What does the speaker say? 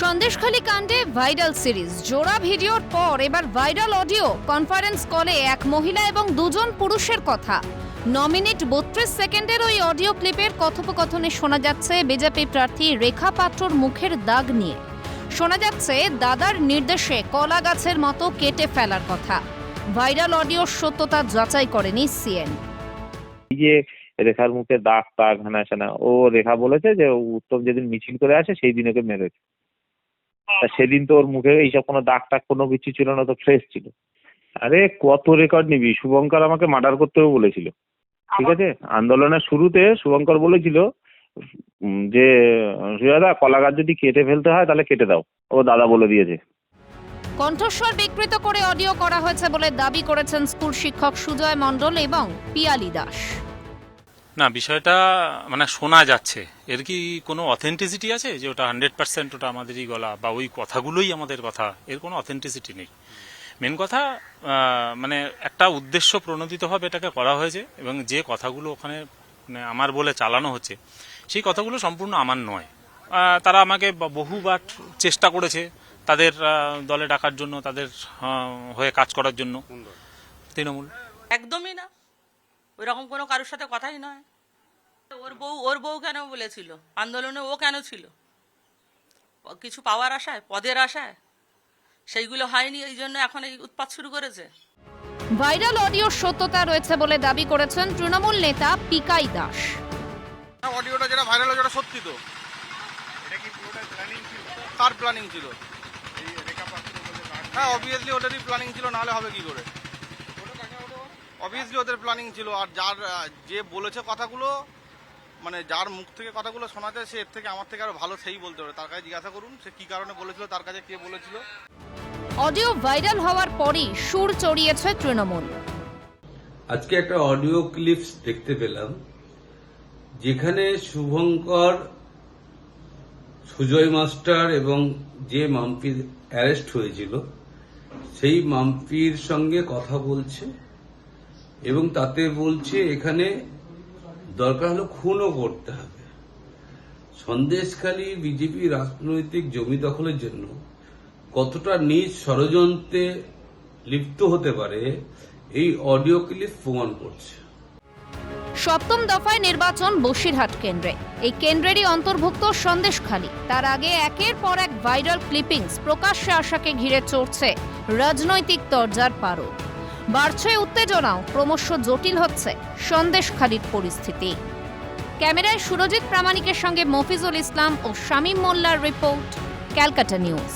সন্দেশখালী কাণ্ডে viral series, জোড়া ভিডিওর পর এবার ভাইরাল অডিও। কনফারেন্স কলে এক মহিলা এবং দুজন পুরুষের কথা। 9 মিনিট 32 সেকেন্ডের ওই অডিও ক্লিপের কথোপকথনে শোনা যাচ্ছে বিজেপি প্রার্থী রেখা পাত্রর মুখের দাগ নিয়ে। শোনা যাচ্ছে দাদার নির্দেশে কলা গাছের মতো কেটে ফেলার কথা। ভাইরাল অডিওর সত্যতা যাচাই করেনি সিএন। যে রেখার মুখে দাগ টাগ হানা ও রেখা বলেছে যে উত্তম যেদিন মিছিল করে আসে সেই দিন ওকে মেরেছে। তা সেদিন তো ওর মুখে এইসব কোনো দাগ টাগ কোনো কিছু ছিল না, তো ফ্রেশ ছিল। আরে কত রেকর্ড নিবি? শুভঙ্কর আমাকে মার্ডার করতেও বলেছিল, ঠিক আছে? আন্দোলনের শুরুতে শুভঙ্কর বলেছিল যে সুজাদা কলা গাছ যদি কেটে ফেলতে হয় তাহলে কেটে দাও, ও দাদা বলে দিয়েছে। কণ্ঠস্বর বিকৃত করে অডিও করা হয়েছে বলে দাবি করেছেন স্কুল শিক্ষক সুজয় মণ্ডল এবং পিয়ালি দাস। না, বিষয়টা মানে শোনা যাচ্ছে, এর কি কোনো অথেন্টিসিটি আছে যে ওটা 100% ওটা আমাদেরই গলা বা ওই কথাগুলোই আমাদের কথা? এর কোনো অথেন্টিসিটি নেই। মেন কথা মানে একটা উদ্দেশ্য প্রণোদিতভাবে এটাকে করা হয়েছে এবং যে কথাগুলো ওখানে মানে আমার বলে চালানো হচ্ছে সেই কথাগুলো সম্পূর্ণ আমার নয়। তারা আমাকে বহুবার চেষ্টা করেছে তাদের দলে ডাকার জন্য, তাদের হয়ে কাজ করার জন্য। তৃণমূল একদমই না, ওইরকম কোনো কারোর সাথে কথাই নয়। ওর বউ কেন বলেছিল আন্দোলনে? ও কেন ছিল? কিছু পাওয়ার আশায়, পদের আশায়? সেইগুলো হয়নি, এই জন্য এখন এই উৎপাত শুরু করেছে। ভাইরাল অডিওর সত্যতা রয়েছে বলে দাবি করেছেন তৃণমূল নেতা পিকাই দাস। অডিওটা যেটা ভাইরাল হয়েছে ওটা সত্যি তো? এটা কি পুরোটা প্ল্যানিং ছিল? কার প্ল্যানিং ছিল? এই রেখা পাত্র বলে। হ্যাঁ, অবভিয়াসলি ওদেরই প্ল্যানিং ছিল, নাহলে হবে কি করে? অবভিয়াসলি ওদের প্ল্যানিং ছিল। আর যে বলেছে কথাগুলো, মানে যার মুখ থেকে কথাগুলো শোনা যায়, সে এর থেকে আমার থেকে আরো ভালো সেই বলতে পারে। তার কাছে জিজ্ঞাসা করুন সে কি কারণে বলেছিল, তার কাছে কে বলেছিল। অডিও ভাইরাল হওয়ার পরই সুর চড়িয়েছে তৃণমূল। আজকে একটা অডিও ক্লিপস দেখতে পেলাম যেখানে শুভঙ্কর, সুজয় মাস্টার এবং যে মাম্পির অ্যারেস্ট হয়েছিল সেই মাম্পির সঙ্গে কথা বলছে এবং তাতে বলছে এখানে দরকার হলো খুনও করতে হবে। সন্দেশখালী বিজেপি রাজনৈতিক জমি দখলের জন্য কতটা নিজ ষড়যন্ত্রে লিপ্ত হতে পারে এই অডিও ক্লিপ প্রমাণ করছে। সপ্তম দফায় নির্বাচন বসিরহাট কেন্দ্রে। এই কেন্দ্রেরই অন্তর্ভুক্ত সন্দেশখালী। তার আগে একের পর এক ভাইরাল ক্লিপিংস প্রকাশ্যে আসাকে ঘিরে চড়ছে রাজনৈতিক তরজার পারদ। বাড়ছে উত্তেজনাও, ক্রমশ জটিল হচ্ছে সন্দেশখালীর পরিস্থিতি। ক্যামেরায় সুরজিৎ প্রামাণিকের সঙ্গে মফিজুল ইসলাম ও শামীম মোল্লার রিপোর্ট, ক্যালকাটা নিউজ।